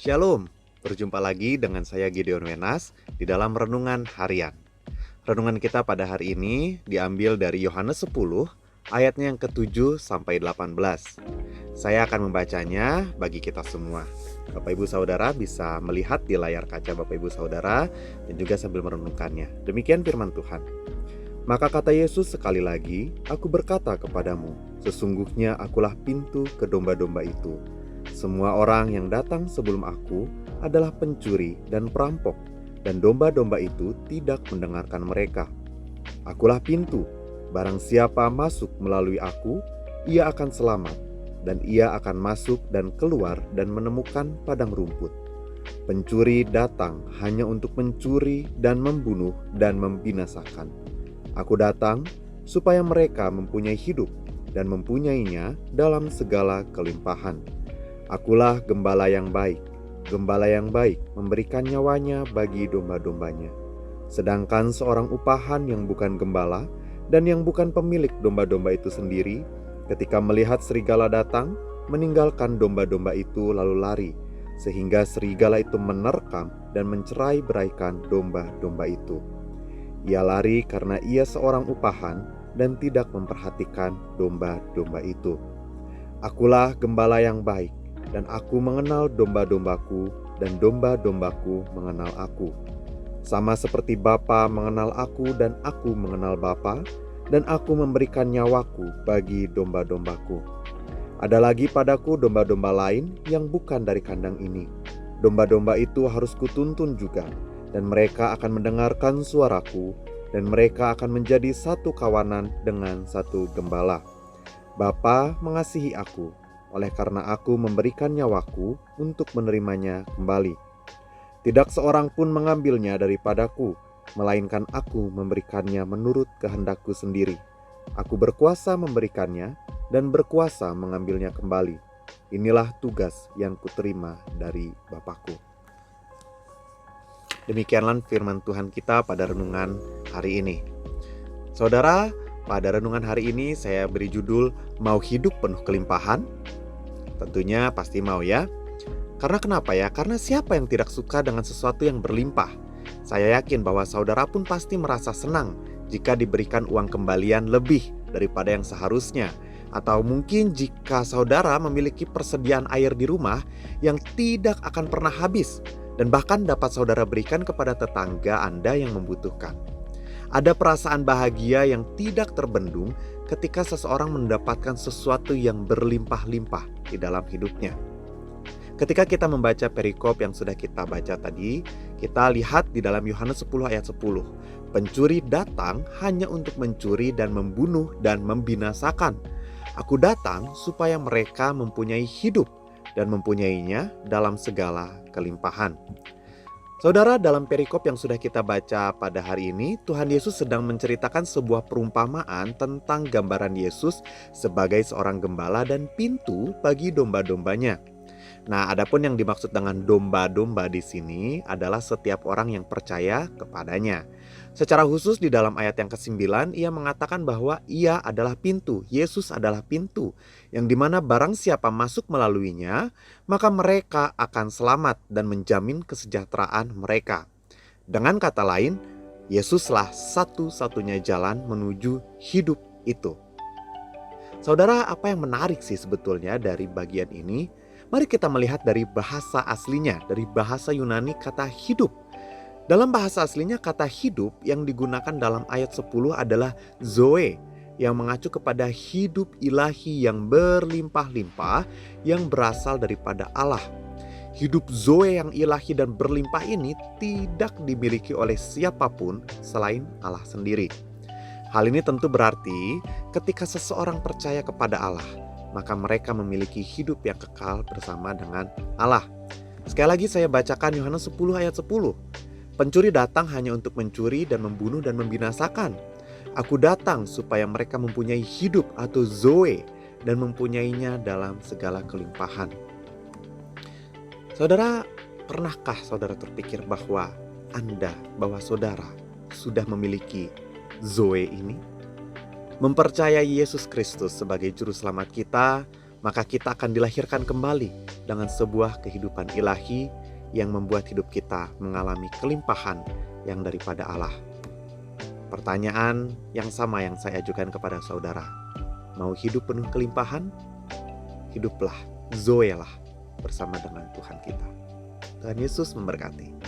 Shalom, berjumpa lagi dengan saya Gideon Wenas di dalam Renungan Harian. Renungan kita pada hari ini diambil dari Yohanes 10 ayatnya yang ke-7 sampai 18. Saya akan membacanya bagi kita semua. Bapak Ibu Saudara bisa melihat di layar kaca Bapak Ibu Saudara dan juga sambil merenungkannya. Demikian firman Tuhan. Maka kata Yesus sekali lagi, "Aku berkata kepadamu, sesungguhnya akulah pintu ke domba-domba itu. Semua orang yang datang sebelum aku adalah pencuri dan perampok, dan domba-domba itu tidak mendengarkan mereka. Akulah pintu, barang siapa masuk melalui aku, ia akan selamat, dan ia akan masuk dan keluar dan menemukan padang rumput. Pencuri datang hanya untuk mencuri dan membunuh dan membinasakan. Aku datang supaya mereka mempunyai hidup dan mempunyainya dalam segala kelimpahan. Akulah gembala yang baik. Gembala yang baik memberikan nyawanya bagi domba-dombanya. Sedangkan seorang upahan yang bukan gembala dan yang bukan pemilik domba-domba itu sendiri, ketika melihat serigala datang, meninggalkan domba-domba itu lalu lari, sehingga serigala itu menerkam dan mencerai-beraikan domba-domba itu. Ia lari karena ia seorang upahan dan tidak memperhatikan domba-domba itu. Akulah gembala yang baik, dan aku mengenal domba-dombaku, dan domba-dombaku mengenal aku. Sama seperti Bapa mengenal aku dan aku mengenal Bapa, dan aku memberikan nyawaku bagi domba-dombaku. Ada lagi padaku domba-domba lain yang bukan dari kandang ini. Domba-domba itu harus kutuntun juga, dan mereka akan mendengarkan suaraku, dan mereka akan menjadi satu kawanan dengan satu gembala. Bapa mengasihi aku, oleh karena aku memberikan nyawaku untuk menerimanya kembali. Tidak seorang pun mengambilnya daripadaku, melainkan aku memberikannya menurut kehendakku sendiri. Aku berkuasa memberikannya dan berkuasa mengambilnya kembali. Inilah tugas yang kuterima dari Bapakku." Demikianlah firman Tuhan kita pada renungan hari ini. Saudara, pada renungan hari ini saya beri judul "Mau Hidup Penuh Kelimpahan?" Tentunya pasti mau ya. Karena kenapa ya? Karena siapa yang tidak suka dengan sesuatu yang berlimpah? Saya yakin bahwa saudara pun pasti merasa senang jika diberikan uang kembalian lebih daripada yang seharusnya. Atau mungkin jika saudara memiliki persediaan air di rumah yang tidak akan pernah habis, dan bahkan dapat saudara berikan kepada tetangga Anda yang membutuhkan. Ada perasaan bahagia yang tidak terbendung ketika seseorang mendapatkan sesuatu yang berlimpah-limpah di dalam hidupnya. Ketika kita membaca perikop yang sudah kita baca tadi, kita lihat di dalam Yohanes 10 ayat 10. Pencuri datang hanya untuk mencuri dan membunuh dan membinasakan. Aku datang supaya mereka mempunyai hidup dan mempunyainya dalam segala kelimpahan. Saudara, dalam perikop yang sudah kita baca pada hari ini, Tuhan Yesus sedang menceritakan sebuah perumpamaan tentang gambaran Yesus sebagai seorang gembala dan pintu bagi domba-dombanya. Nah, adapun yang dimaksud dengan domba-domba di sini adalah setiap orang yang percaya kepadanya. Secara khusus di dalam ayat yang ke-9, ia mengatakan bahwa ia adalah pintu, Yesus adalah pintu, yang dimana barang siapa masuk melaluinya, maka mereka akan selamat dan menjamin kesejahteraan mereka. Dengan kata lain, Yesuslah satu-satunya jalan menuju hidup itu. Saudara, apa yang menarik sih sebetulnya dari bagian ini? Mari kita melihat dari bahasa aslinya, dari bahasa Yunani kata hidup. Dalam bahasa aslinya kata hidup yang digunakan dalam ayat 10 adalah zoe, yang mengacu kepada hidup ilahi yang berlimpah-limpah yang berasal daripada Allah. Hidup zoe yang ilahi dan berlimpah ini tidak dimiliki oleh siapapun selain Allah sendiri. Hal ini tentu berarti ketika seseorang percaya kepada Allah, maka mereka memiliki hidup yang kekal bersama dengan Allah. Sekali lagi saya bacakan Yohanes 10 ayat 10. Pencuri datang hanya untuk mencuri dan membunuh dan membinasakan. Aku datang supaya mereka mempunyai hidup atau zoe dan mempunyainya dalam segala kelimpahan. Saudara, pernahkah saudara terpikir bahwa saudara sudah memiliki zoe ini? Mempercayai Yesus Kristus sebagai juru selamat kita, maka kita akan dilahirkan kembali dengan sebuah kehidupan ilahi yang membuat hidup kita mengalami kelimpahan yang daripada Allah. Pertanyaan yang sama yang saya ajukan kepada saudara. Mau hidup penuh kelimpahan? Hiduplah, Zoe lah bersama dengan Tuhan kita. Tuhan Yesus memberkati.